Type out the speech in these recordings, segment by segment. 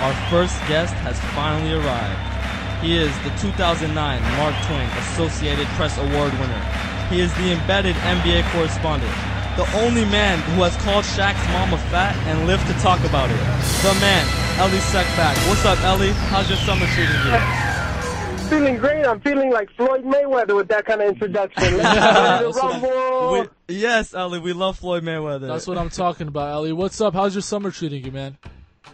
our first guest has finally arrived. He is the 2009 Mark Twain Associated Press Award winner. He is the embedded NBA correspondent. The only man who has called Shaq's mama fat and lived to talk about it. The man, Elie Seckbach. What's up, Elie? How's your summer treating you? Feeling great. I'm feeling like Floyd Mayweather with that kind of introduction. Rumble. Yes, Elie, we love Floyd Mayweather. That's what I'm talking about, Elie. What's up? How's your summer treating you, man?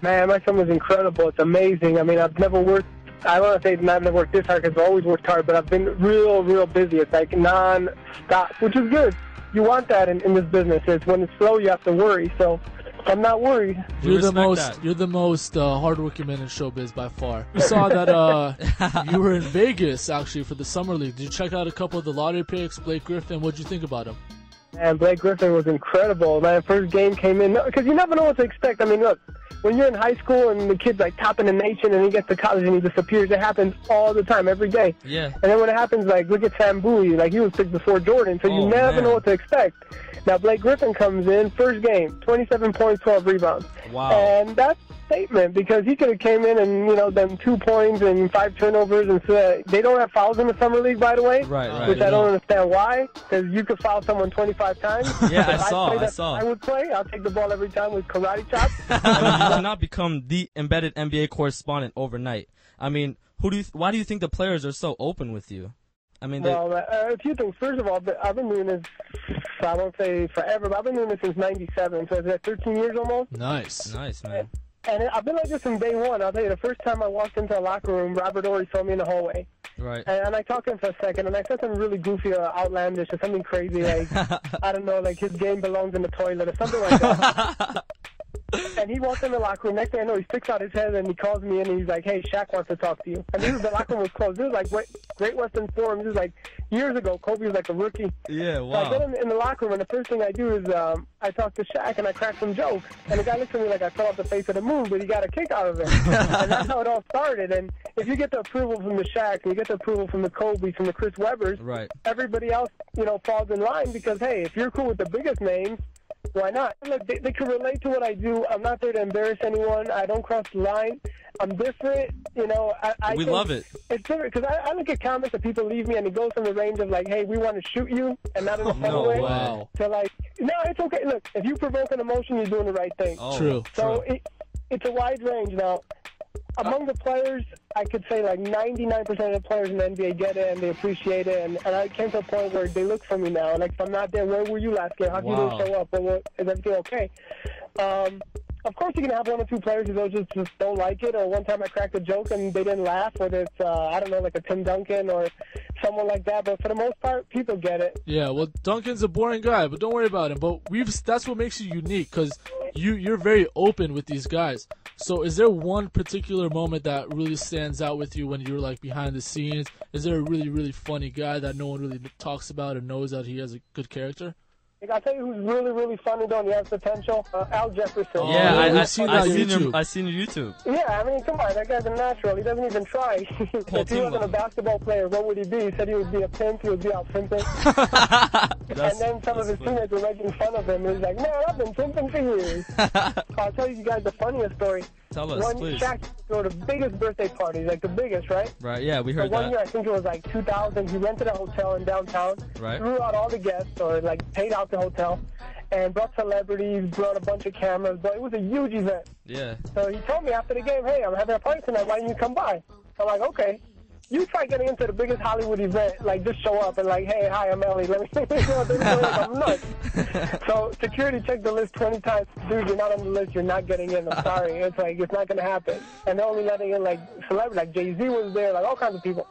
Man, my summer's incredible. It's amazing. I mean, I've never worked, I don't want to say I've never worked this hard because I've always worked hard, but I've been real busy. It's like non-stop, which is good. You want that in this business. It's when it's slow, you have to worry. So I'm not worried. You're the most hardworking man in showbiz by far. We saw that you were in Vegas actually for the summer league. Did you check out a couple of the lottery picks? Blake Griffin, what'd you think about him? And Blake Griffin was incredible. Man, first game came in because you never know what to expect. I mean, look, when you're in high school and the kid's like topping the nation and he gets to college and he disappears, it happens all the time, every day. Yeah. And then when it happens, like look at Sam Bowie, like he was picked before Jordan, so you never know what to expect. Now Blake Griffin comes in, first game, 27 points, 12 rebounds. Wow. And that's a statement because he could have came in and, you know, done 2 points and 5 turnovers. And so they don't have fouls in the summer league, by the way. Right. Which I don't understand why, because you could foul someone 25 times. Yeah, I saw. I would play. I'll take the ball every time with karate chops. I mean, you cannot become the embedded NBA correspondent overnight. I mean, why do you think the players are so open with you? I mean, well, a few things. First of all, I've been doing this, I won't say forever, but I've been doing this since '97, so it's 13 years almost. Nice, man. And I've been like this from day one. I'll tell you, the first time I walked into a locker room, Robert Horry saw me in the hallway. Right. And I talked to him for a second, and I said something really goofy or outlandish or something crazy, like, I don't know, like his game belongs in the toilet or something like that. And he walked in the locker room. Next thing I know, he sticks out his head and he calls me in and he's like, "Hey, Shaq wants to talk to you." And the locker room was closed. This was like Great Western Forum. This was like years ago. Kobe was like a rookie. Yeah, wow. So I get in the locker room, and the first thing I do is I talk to Shaq and I crack some jokes. And the guy looks at me like I fell off the face of the moon, but he got a kick out of it. And that's how it all started. And if you get the approval from the Shaq and you get the approval from the Kobe's, from the Chris Webbers, right, everybody else, you know, falls in line because, hey, if you're cool with the biggest names, why not? Look, they can relate to what I do. I'm not there to embarrass anyone. I don't cross the line. I'm different. You know, we love it. It's different because I look at comments that people leave me and it goes from the range of like, "Hey, we want to shoot you," and not in a funny way. Wow. To like, "No, it's okay. Look, if you provoke an emotion, you're doing the right thing." Oh, true. So it's a wide range now. Among the players, I could say like 99% of the players in the NBA get it and they appreciate it. And I came to a point where they look for me now. Like, if I'm not there, where were you last game? How come you didn't show up? Is everything okay? Of course, you can have 1 or 2 players who just don't like it. Or one time I cracked a joke and they didn't laugh. Whether it's, I don't know, like a Tim Duncan or someone like that. But for the most part, people get it. Yeah, well, Duncan's a boring guy, but don't worry about him. But that's what makes you unique because you're very open with these guys. So is there one particular moment that really stands out with you when you're like behind the scenes? Is there a really funny guy that no one really talks about and knows that he has a good character? I'll tell you who's really funny though and he has potential. Al Jefferson. Oh, yeah, I've seen that on YouTube. I've seen your YouTube. Yeah, I mean, come on, that guy's a natural. He doesn't even try. If he wasn't a basketball player, what would he be? He said he would be a pimp. He would be out pimping. And then some of his teammates were making fun of him. He was like, "Man, I've been pimping for years." I'll tell you guys the funniest story. Tell us, please. Shaq go to the biggest birthday parties, like the biggest, right? Right, yeah, we heard that. One year, I think it was like 2000, he rented a hotel in downtown, right, threw out all the guests, or like paid out the hotel, and brought celebrities, brought a bunch of cameras, but it was a huge event. Yeah. So he told me after the game, "Hey, I'm having a party tonight, why don't you come by?" I'm like, "Okay." You try getting into the biggest Hollywood event, like just show up and like, "Hey, hi, I'm Elie. Let me," I'm nuts. So security checked the list 20 times. "Dude, you're not on the list. You're not getting in. I'm sorry." It's like, it's not going to happen. And they're only letting in like celebrities, like Jay-Z was there, like all kinds of people.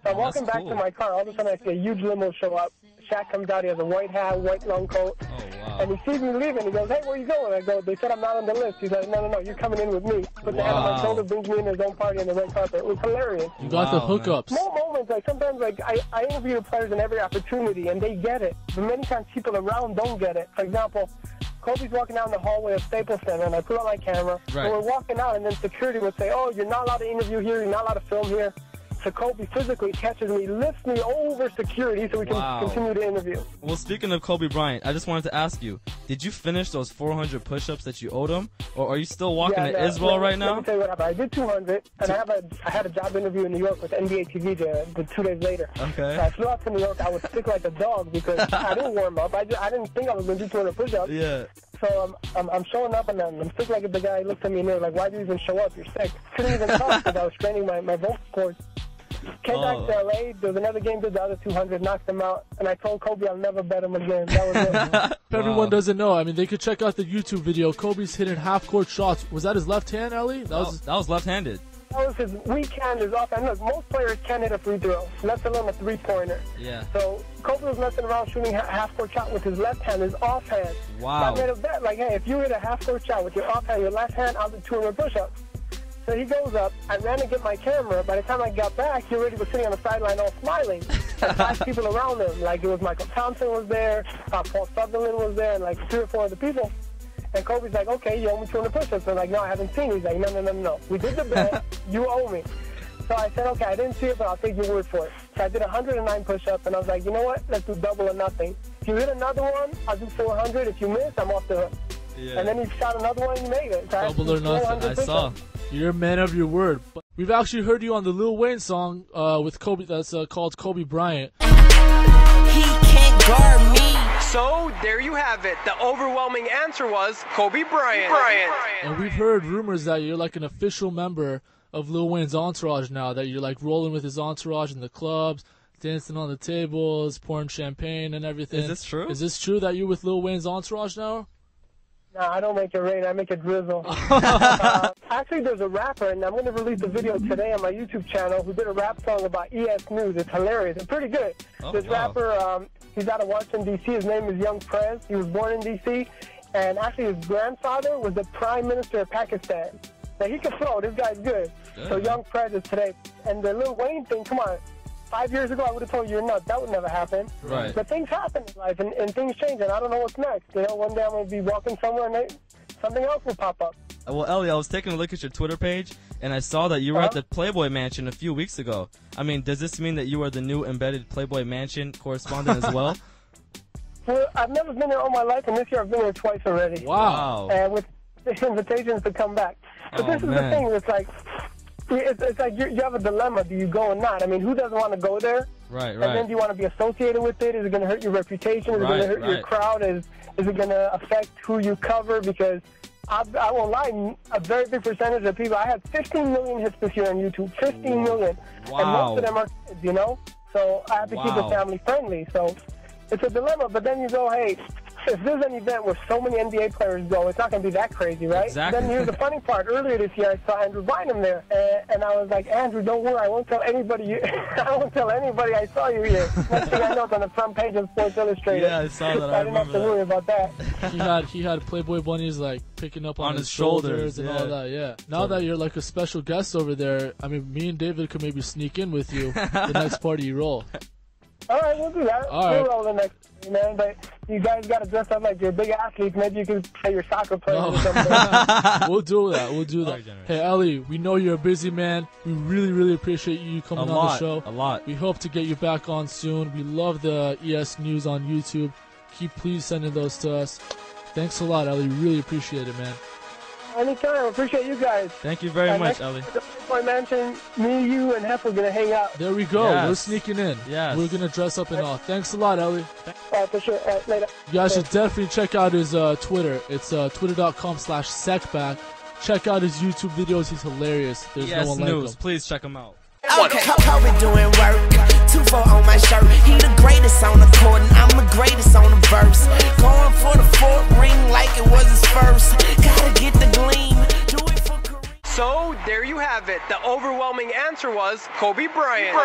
So I'm walking back to my car. All of a sudden I see a huge limo show up. Shaq comes out. He has a white hat, white long coat. Oh, wow. And he sees me leaving. He goes, "Hey, where you going?" I go, "They said I'm not on the list." He's like, No, you're coming in with me." Puts the hand on my shoulder, brings me in his own party on the red carpet. It was hilarious. You got the hookups. Small moments, like sometimes like I interview the players in every opportunity and they get it. But many times people around don't get it. For example, Kobe's walking down the hallway of Staples Center and I put on my camera. Right. And we're walking out and then security would say, "Oh, you're not allowed to interview here, you're not allowed to film here." to Kobe physically, catches me, lifts me over security so we can continue the interview. Well, speaking of Kobe Bryant, I just wanted to ask you, did you finish those 400 push-ups that you owed him? Or are you still walking to Israel right now? Let me tell you what happened. I did 200, and I had a job interview in New York with NBA TV the 2 days later. Okay. So I flew out to New York. I was sick like a dog because I didn't warm up. I didn't think I was going to do 200 push-ups. Yeah. So I'm showing up, and I'm sick like the guy looked at me and they were like, "Why do you even show up? You're sick." Couldn't even talk because I was straining my vocal cords. Came back to LA. There was another game, did the other 200, knocked him out, and I told Kobe I'll never bet him again. That was it. If everyone doesn't know, I mean, they could check out the YouTube video. Kobe's hitting half-court shots. Was that his left hand, Elie? That was left-handed. That was his weak hand, his offhand. Look, most players can't hit a free throw, let alone a three-pointer. Yeah. So Kobe was messing around shooting half-court shot with his left hand, his offhand. Wow. I made a bet, like, hey, if you hit a half-court shot with your offhand, your left hand, I'll do 200 push-ups. So he goes up. I ran to get my camera. By the time I got back, he already was sitting on the sideline all smiling. And 5 people around him. Like, it was Michael Thompson was there, Paul Sutherland was there, and like 3 or 4 other people. And Kobe's like, okay, you owe me 200 push-ups. I'm like, no, I haven't seen it. He's like, no. We did the bet. You owe me. So I said, okay, I didn't see it, but I'll take your word for it. So I did 109 push-ups, and I was like, you know what? Let's do double or nothing. If you hit another one, I'll do 400. If you miss, I'm off the hook. Yeah. And then he shot another one, and he made it. So double or nothing. I saw. You're a man of your word. We've actually heard you on the Lil Wayne song with Kobe that's called Kobe Bryant. He can't guard me. So, there you have it. The overwhelming answer was Kobe Bryant. And we've heard rumors that you're like an official member of Lil Wayne's entourage now, that you're like rolling with his entourage in the clubs, dancing on the tables, pouring champagne and everything. Is this true? Is this true that you're with Lil Wayne's entourage now? No, I don't make it rain. I make it drizzle. Actually, there's a rapper, and I'm going to release a video today on my YouTube channel, who did a rap song about ES News. It's hilarious. It's pretty good. This rapper, he's out of Washington, D.C. His name is Young Prez. He was born in D.C., and actually his grandfather was the Prime Minister of Pakistan. Now, he can flow. This guy's good. So Young Prez is today. And the Lil Wayne thing, come on. 5 years ago, I would have told you you're nuts. That would never happen. Right. But things happen in life, and things change, and I don't know what's next. You know, one day I'm going to be walking somewhere, and something else will pop up. Well, Elie, I was taking a look at your Twitter page, and I saw that you were at the Playboy Mansion a few weeks ago. I mean, does this mean that you are the new embedded Playboy Mansion correspondent as well? Well, I've never been there all my life, and this year I've been there twice already. Wow. And with invitations to come back. But this is the thing. It's like... It's like you have a dilemma. Do you go or not? I mean, who doesn't want to go there? Right. And then do you want to be associated with it? Is it going to hurt your reputation? Is it going to hurt your crowd? Is it going to affect who you cover? Because I won't lie, a very big percentage of people, I had 15 million hits this year on YouTube. 15 million. Wow. And most of them are kids, you know? So I have to keep it family friendly. So it's a dilemma. But then you go, hey, if there's an event where so many NBA players go, it's not going to be that crazy, right? Exactly. Then here's the funny part. Earlier this year, I saw Andrew Bynum there, and I was like, Andrew, don't worry. I won't tell anybody. I won't tell anybody I saw you here. Next thing I know, it's on the front page of Sports Illustrated. Yeah, I saw that. I didn't have to worry about that. He had Playboy bunnies like picking up on his shoulders and all that. Yeah. Now that you're like a special guest over there, I mean, me and David could maybe sneak in with you the next party you roll. All right, we'll do that. We'll roll the next day, man. But you guys got to dress up like you're big athletes. Maybe you could say you're soccer players or something. We'll do that. Hey, Elie, we know you're a busy man. We really, really appreciate you coming on the show. A lot. We hope to get you back on soon. We love the ES News on YouTube. Please sending those to us. Thanks a lot, Elie. Really appreciate it, man. Anytime. Appreciate you guys. Thank you very much, Elie. My mansion, me, you, and Hef are going to hang out. There we go. Yes. We're sneaking in. Yes. We're going to dress up and all. Thanks a lot, Elie. For sure. Later. You guys should definitely check out his Twitter. It's twitter.com/Seckbach. Check out his YouTube videos. He's hilarious. There's no one like him. Please check him out. Kobe doing work, 2-4 on my shirt. He the greatest on the court, and I'm the greatest on the verse. Going for the 4th ring like it was his first. Gotta get the gleam, do it for career. So, there you have it. The overwhelming answer was Kobe Bryant.